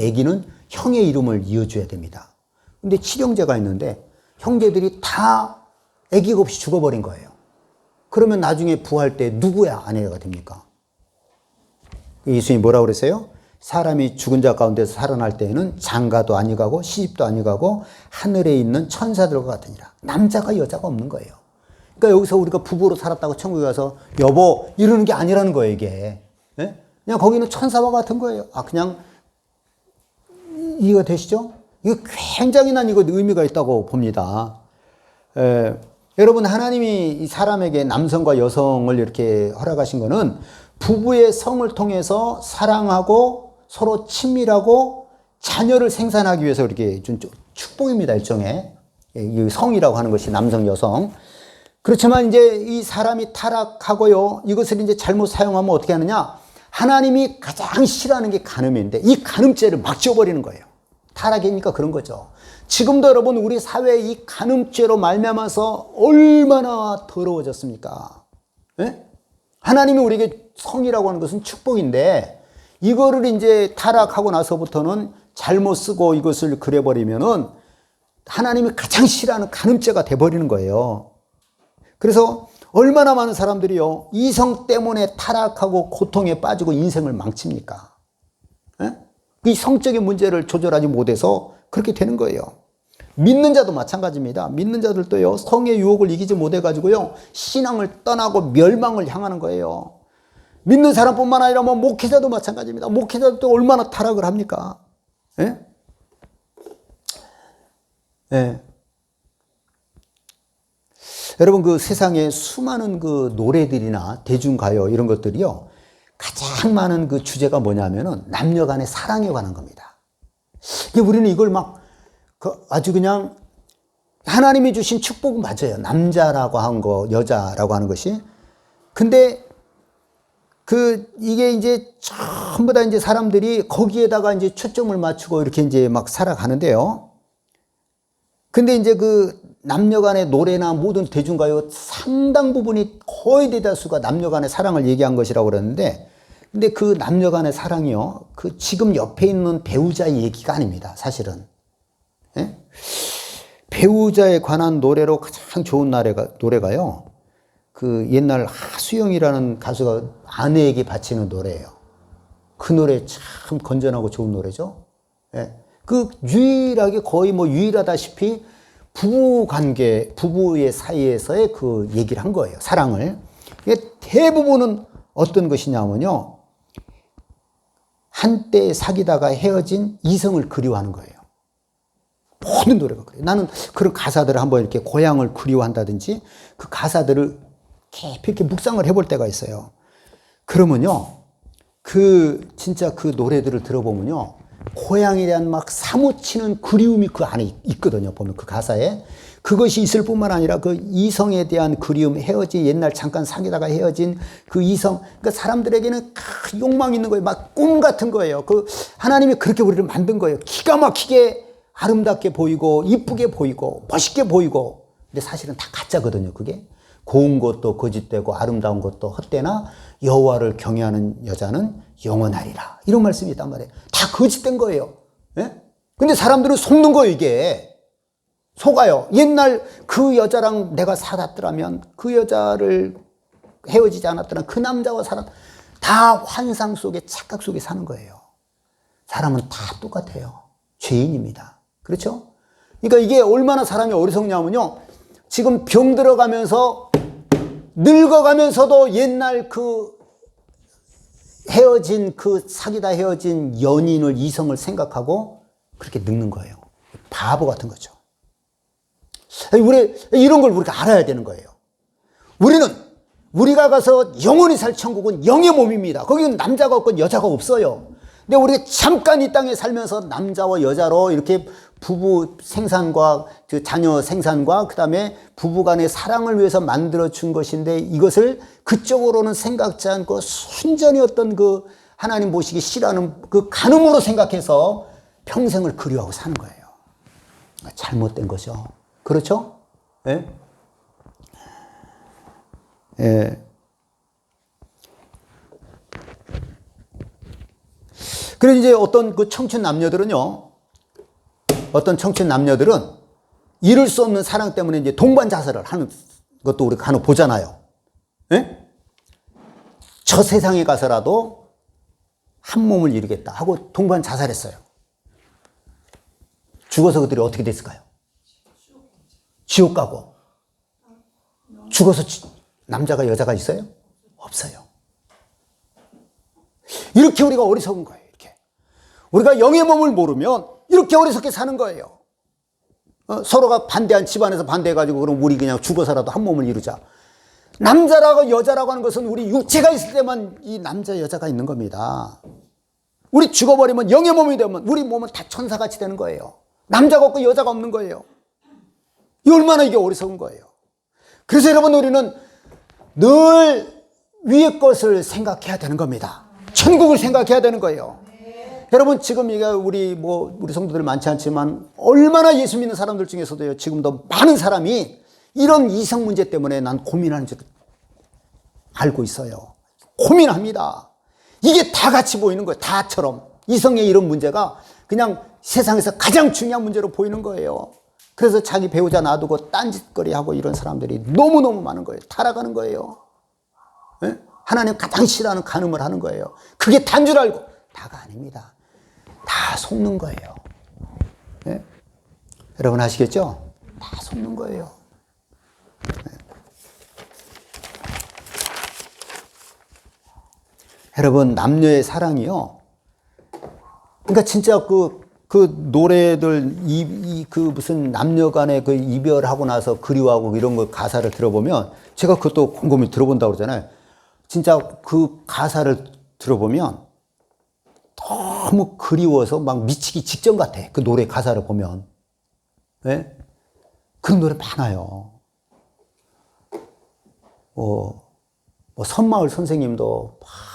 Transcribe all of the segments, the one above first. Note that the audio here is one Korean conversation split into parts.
아기는 형의 이름을 이어줘야 됩니다. 근데 칠형제가 있는데 형제들이 다 아기가 없이 죽어버린 거예요. 그러면 나중에 부활 때 누구야 아내가 됩니까? 예수님이 뭐라고 그랬어요? 사람이 죽은 자 가운데서 살아날 때에는 장가도 아니가고 시집도 아니가고 하늘에 있는 천사들과 같으니라. 남자가 여자가 없는 거예요. 그러니까 여기서 우리가 부부로 살았다고 천국에 가서 여보 이러는 게 아니라는 거예요, 이게. 예? 그냥 거기는 천사와 같은 거예요. 그냥 이해가 되시죠? 이거 굉장히 난 이거 의미가 있다고 봅니다. 여러분, 하나님이 이 사람에게 남성과 여성을 이렇게 허락하신 거는 부부의 성을 통해서 사랑하고 서로 친밀하고 자녀를 생산하기 위해서 이렇게 준 축복입니다, 일종의. 이 성이라고 하는 것이 남성, 여성. 그렇지만 이제 이 사람이 타락하고요, 이것을 이제 잘못 사용하면 어떻게 하느냐? 하나님이 가장 싫어하는 게 간음인데 이 간음죄를 막 지워버리는 거예요. 타락이니까 그런 거죠. 지금도 여러분 우리 사회에 이 간음죄로 말미암아서 얼마나 더러워졌습니까? 예? 하나님이 우리에게 성이라고 하는 것은 축복인데 이거를 이제 타락하고 나서부터는 잘못 쓰고 이것을 그려버리면은 하나님이 가장 싫어하는 간음죄가 돼버리는 거예요. 그래서 얼마나 많은 사람들이요, 이성 때문에 타락하고 고통에 빠지고 인생을 망칩니까? 예? 이 성적인 문제를 조절하지 못해서 그렇게 되는 거예요. 믿는 자도 마찬가지입니다. 믿는 자들도요, 성의 유혹을 이기지 못해가지고요, 신앙을 떠나고 멸망을 향하는 거예요. 믿는 사람뿐만 아니라 뭐 목회자도 마찬가지입니다. 목회자도 얼마나 타락을 합니까? 예? 예. 여러분, 그 세상에 수많은 그 노래들이나 대중가요 이런 것들이요, 가장 많은 그 주제가 뭐냐면은 남녀 간의 사랑에 관한 겁니다. 우리는 이걸 막 아주 그냥 하나님이 주신 축복은 맞아요. 남자라고 한 거, 여자라고 하는 것이. 근데 이게 이제 전부 다 이제 사람들이 거기에다가 이제 초점을 맞추고 이렇게 이제 막 살아가는데요. 근데 이제 그 남녀 간의 노래나 모든 대중가요 상당 부분이 거의 대다수가 남녀 간의 사랑을 얘기한 것이라고 그러는데, 근데 그 남녀 간의 사랑이요, 그 지금 옆에 있는 배우자의 얘기가 아닙니다, 사실은. 예? 배우자에 관한 노래로 가장 좋은 노래가요, 그 옛날 하수영이라는 가수가 아내에게 바치는 노래예요. 그 노래 참 건전하고 좋은 노래죠. 예. 그 유일하게 거의 뭐 유일하다시피 부부 관계, 부부의 사이에서의 그 얘기를 한 거예요. 사랑을. 대부분은 어떤 것이냐면요, 한때 사귀다가 헤어진 이성을 그리워하는 거예요. 모든 노래가 그래요. 나는 그런 가사들을 한번 이렇게 고향을 그리워한다든지 그 가사들을 깊이 이렇게 묵상을 해볼 때가 있어요. 그러면요, 진짜 그 노래들을 들어보면요, 고향에 대한 막 사무치는 그리움이 그 안에 있거든요. 보면 그 가사에. 그것이 있을 뿐만 아니라 그 이성에 대한 그리움, 헤어진, 옛날 잠깐 사귀다가 헤어진 그 이성, 그러니까 사람들에게는 큰 욕망이 있는 거예요. 막 꿈 같은 거예요. 하나님이 그렇게 우리를 만든 거예요. 기가 막히게 아름답게 보이고, 이쁘게 보이고, 멋있게 보이고. 근데 사실은 다 가짜거든요, 그게. 고운 것도 거짓되고 아름다운 것도 헛되나 여호와를 경외하는 여자는 영원하리라. 이런 말씀이 있단 말이에요. 다 거짓된 거예요. 예? 근데 사람들은 속는 거예요, 이게. 속아요. 옛날 그 여자랑 내가 살았더라면, 그 여자를 헤어지지 않았더라면 그 남자와 다 환상 속에, 착각 속에 사는 거예요. 사람은 다 똑같아요. 죄인입니다. 그렇죠? 그러니까 이게 얼마나 사람이 어리석냐면요, 지금 병 들어가면서 늙어가면서도 옛날 사귀다 헤어진 연인을, 이성을 생각하고 그렇게 늙는 거예요. 바보 같은 거죠. 이런 걸 우리가 알아야 되는 거예요. 우리가 가서 영원히 살 천국은 영의 몸입니다. 거기는 남자가 없고 여자가 없어요. 근데 우리가 잠깐 이 땅에 살면서 남자와 여자로 이렇게 부부 생산과 자녀 생산과 그 다음에 부부 간의 사랑을 위해서 만들어준 것인데, 이것을 그쪽으로는 생각지 않고 순전히 어떤 그 하나님 보시기 싫어하는 그 간음으로 생각해서 평생을 그리워하고 사는 거예요. 잘못된 거죠. 그렇죠? 예? 예. 그래서 이제 어떤 그 청춘 남녀들은요, 어떤 청춘 남녀들은 이룰 수 없는 사랑 때문에 이제 동반 자살을 하는 것도 우리가 간혹 보잖아요. 예? 저 세상에 가서라도 한 몸을 이루겠다 하고 동반 자살했어요. 죽어서 그들이 어떻게 됐을까요? 지옥 가고. 죽어서 남자가 여자가 있어요? 없어요. 이렇게 우리가 어리석은 거예요. 이렇게 우리가 영의 몸을 모르면 이렇게 어리석게 사는 거예요. 서로가 반대한 집안에서 반대해가지고 그럼 우리 그냥 죽어서라도 한 몸을 이루자. 남자라고 여자라고 하는 것은 우리 육체가 있을 때만 이 남자 여자가 있는 겁니다. 우리 죽어버리면 영의 몸이 되면 우리 몸은 다 천사같이 되는 거예요. 남자가 없고 여자가 없는 거예요. 이 얼마나 이게 어리석은 거예요. 그래서 여러분 우리는 늘 위의 것을 생각해야 되는 겁니다. 천국을 생각해야 되는 거예요. 여러분 지금 우리 성도들 많지 않지만 얼마나 예수 믿는 사람들 중에서도요, 지금도 많은 사람이 이런 이성 문제 때문에 난 고민하는 줄 알고 있어요. 고민합니다. 이게 다 같이 보이는 거예요. 다처럼 이성의 이런 문제가 그냥 세상에서 가장 중요한 문제로 보이는 거예요. 그래서 자기 배우자 놔두고 딴짓거리하고 이런 사람들이 너무너무 많은 거예요. 타락하는 거예요. 네? 하나님 가장 싫어하는 간음을 하는 거예요. 그게 단 줄 알고. 다가 아닙니다. 다 속는 거예요. 네? 여러분 아시겠죠? 다 속는 거예요. 네. 여러분 남녀의 사랑이요, 그러니까 진짜 그 노래들 무슨 남녀 간의 그 이별하고 나서 그리워하고 이런 거 가사를 들어보면, 제가 그것도 곰곰이 들어본다고 그러잖아요. 진짜 그 가사를 들어보면 너무 그리워서 막 미치기 직전 같아. 그 노래 가사를 보면. 네? 그런 노래 많아요. 선마을 선생님도 막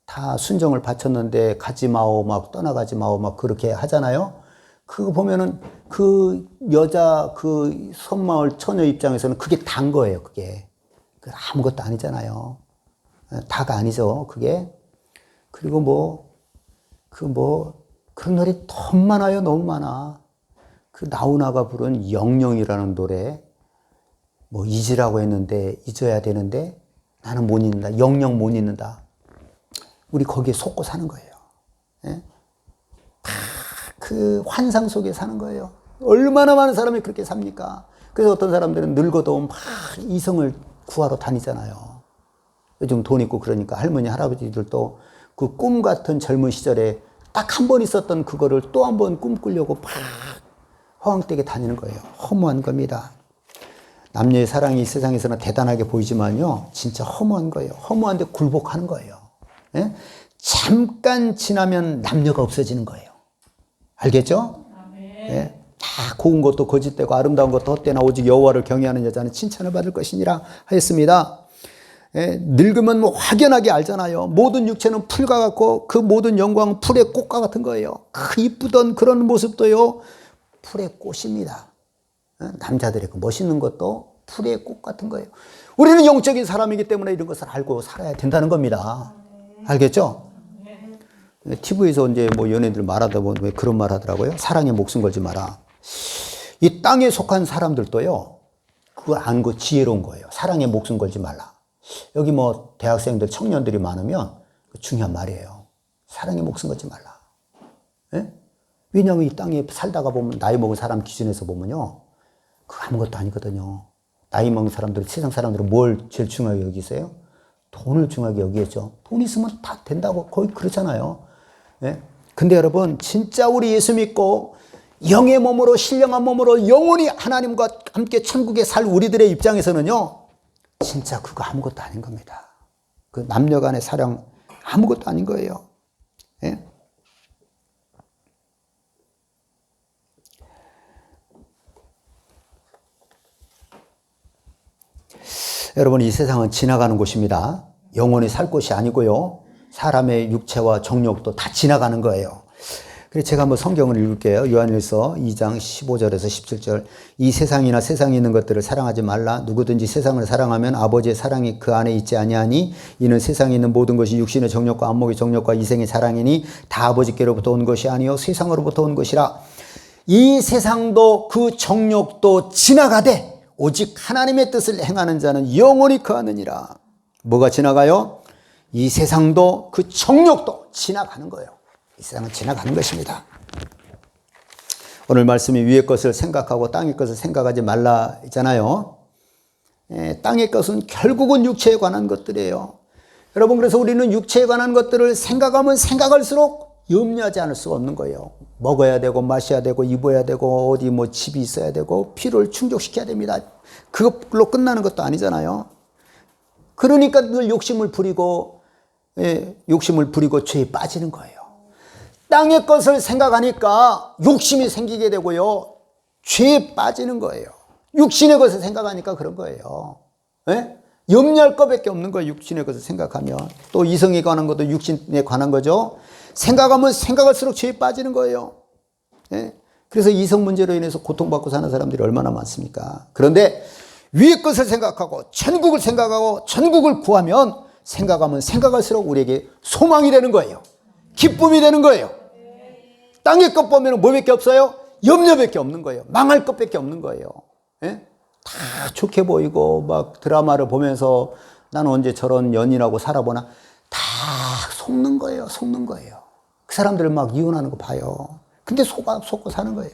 다 순정을 바쳤는데 가지 마오, 막 떠나가지 마오, 막 그렇게 하잖아요. 그거 보면은 그 여자, 그 선마을 처녀 입장에서는 그게 단 거예요, 그게. 아무것도 아니잖아요. 다가 아니죠, 그게. 그리고 그런 노래 너무 많아요, 너무 많아. 그 나훈아가 부른 영영이라는 노래, 잊으라고 했는데, 잊어야 되는데, 나는 못 잊는다. 영영 못 잊는다. 우리 거기에 속고 사는 거예요. 예? 다 그 환상 속에 사는 거예요. 얼마나 많은 사람이 그렇게 삽니까? 그래서 어떤 사람들은 늙어도 막 이성을 구하러 다니잖아요. 요즘 돈 있고 그러니까 할머니, 할아버지들도 그 꿈 같은 젊은 시절에 딱 한 번 있었던 그거를 또 한 번 꿈꾸려고 막 허황되게 다니는 거예요. 허무한 겁니다. 남녀의 사랑이 이 세상에서는 대단하게 보이지만요, 진짜 허무한 거예요. 허무한데 굴복하는 거예요. 예? 잠깐 지나면 남녀가 없어지는 거예요. 알겠죠? 예? 다 고운 것도 거짓되고 아름다운 것도 헛되나 오직 여호와를 경외하는 여자는 칭찬을 받을 것이니라 하였습니다. 예? 늙으면 확연하게 알잖아요. 모든 육체는 풀과 같고 그 모든 영광은 풀의 꽃과 같은 거예요. 그 이쁘던 그런 모습도요, 풀의 꽃입니다. 예? 남자들의 그 멋있는 것도 풀의 꽃 같은 거예요. 우리는 영적인 사람이기 때문에 이런 것을 알고 살아야 된다는 겁니다. 알겠죠? TV에서 이제 연예인들 말하다 보면 왜 그런 말 하더라고요. 사랑에 목숨 걸지 마라. 이 땅에 속한 사람들도요, 그걸 안고 지혜로운 거예요. 사랑에 목숨 걸지 말라. 여기 대학생들, 청년들이 많으면 중요한 말이에요. 사랑에 목숨 걸지 말라. 예? 왜냐하면 이 땅에 살다가 보면 나이 먹은 사람 기준에서 보면요, 그거 아무것도 아니거든요. 나이 먹은 사람들은, 세상 사람들은 뭘 제일 중요하게 여기세요? 돈을 중요하게 여기겠죠. 돈 있으면 다 된다고 거의 그렇잖아요. 예? 근데 여러분, 진짜 우리 예수 믿고 영의 몸으로, 신령한 몸으로 영원히 하나님과 함께 천국에 살 우리들의 입장에서는요, 진짜 그거 아무것도 아닌 겁니다. 그 남녀 간의 사랑 아무것도 아닌 거예요. 예? 여러분, 이 세상은 지나가는 곳입니다. 영원히 살 곳이 아니고요, 사람의 육체와 정욕도 다 지나가는 거예요. 그래서 제가 한번 성경을 읽을게요. 요한일서 2장 15절에서 17절. 이 세상이나 세상에 있는 것들을 사랑하지 말라. 누구든지 세상을 사랑하면 아버지의 사랑이 그 안에 있지 아니하니 이는 세상에 있는 모든 것이 육신의 정욕과 안목의 정욕과 이생의 사랑이니 다 아버지께로부터 온 것이 아니요 세상으로부터 온 것이라. 이 세상도 그 정욕도 지나가되 오직 하나님의 뜻을 행하는 자는 영원히 거하느니라. 뭐가 지나가요? 이 세상도 그 정욕도 지나가는 거예요. 이 세상은 지나가는 것입니다. 오늘 말씀이 위의 것을 생각하고 땅의 것을 생각하지 말라 있잖아요. 땅의 것은 결국은 육체에 관한 것들이에요. 여러분, 그래서 우리는 육체에 관한 것들을 생각하면 생각할수록 염려하지 않을 수가 없는 거예요. 먹어야 되고 마셔야 되고 입어야 되고 어디 뭐 집이 있어야 되고 필요를 충족시켜야 됩니다. 그걸로 끝나는 것도 아니잖아요. 그러니까 늘 욕심을 부리고 죄에 빠지는 거예요. 땅의 것을 생각하니까 욕심이 생기게 되고요. 죄에 빠지는 거예요. 육신의 것을 생각하니까 그런 거예요. 염려할 것밖에 없는 거예요. 육신의 것을 생각하면. 또 이성에 관한 것도 육신에 관한 거죠. 생각하면 생각할수록 죄에 빠지는 거예요. 그래서 이성 문제로 인해서 고통받고 사는 사람들이 얼마나 많습니까? 그런데 위의 것을 생각하고 천국을 생각하고 천국을 구하면 생각하면 생각할수록 우리에게 소망이 되는 거예요. 기쁨이 되는 거예요. 땅의 것 보면 뭐밖에 없어요? 염려밖에 없는 거예요. 망할 것밖에 없는 거예요. 다 좋게 보이고 막 드라마를 보면서 나는 언제 저런 연인하고 살아보나, 다 속는 거예요. 속는 거예요. 그 사람들 막 이혼하는 거 봐요. 근데 속고 사는 거예요.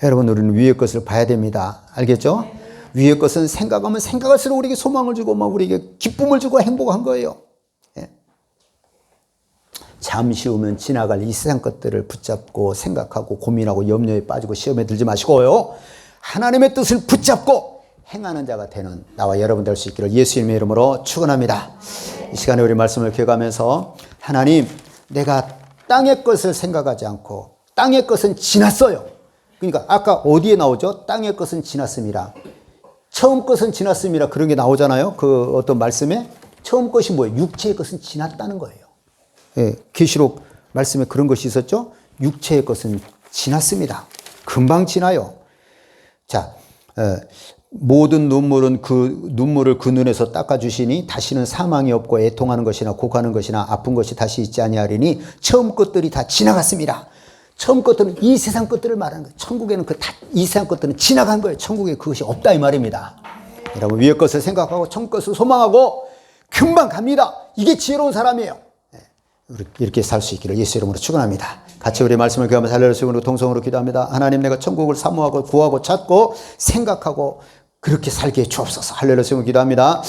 여러분, 우리는 위의 것을 봐야 됩니다. 알겠죠? 위의 것은 생각하면 생각할수록 우리에게 소망을 주고 막 우리에게 기쁨을 주고 행복한 거예요. 잠시 후면 지나갈 이 세상 것들을 붙잡고 생각하고 고민하고 염려에 빠지고 시험에 들지 마시고요. 하나님의 뜻을 붙잡고 행하는 자가 되는 나와 여러분 될 수 있기를 예수님의 이름으로 축원합니다. 이 시간에 우리 말씀을 기억하면서 하나님, 내가 땅의 것을 생각하지 않고 땅의 것은 지났어요. 그러니까 아까 어디에 나오죠? 땅의 것은 지났습니다. 처음 것은 지났습니다. 그런 게 나오잖아요. 그 어떤 말씀에 처음 것이 뭐예요? 육체의 것은 지났다는 거예요. 계시록 말씀에 그런 것이 있었죠. 육체의 것은 지났습니다. 금방 지나요. 자, 모든 눈물은 그 눈물을 그 눈에서 닦아주시니 다시는 사망이 없고 애통하는 것이나 고가는 것이나 아픈 것이 다시 있지 아니하리니 처음 것들이 다 지나갔습니다. 처음 것들은 이 세상 것들을 말하는 거예요. 천국에는 이 세상 것들은 지나간 거예요. 천국에 그것이 없다 이 말입니다. 여러분, 위의 것을 생각하고 천국 것을 소망하고 금방 갑니다. 이게 지혜로운 사람이에요. 이렇게 살 수 있기를 예수 이름으로 축원합니다. 같이 우리 말씀을 교하면서 할렐루야 수용으로 동성으로 기도합니다. 하나님, 내가 천국을 사모하고 구하고 찾고 생각하고 그렇게 살게 해 주옵소서. 할렐루야 수용으로 기도합니다.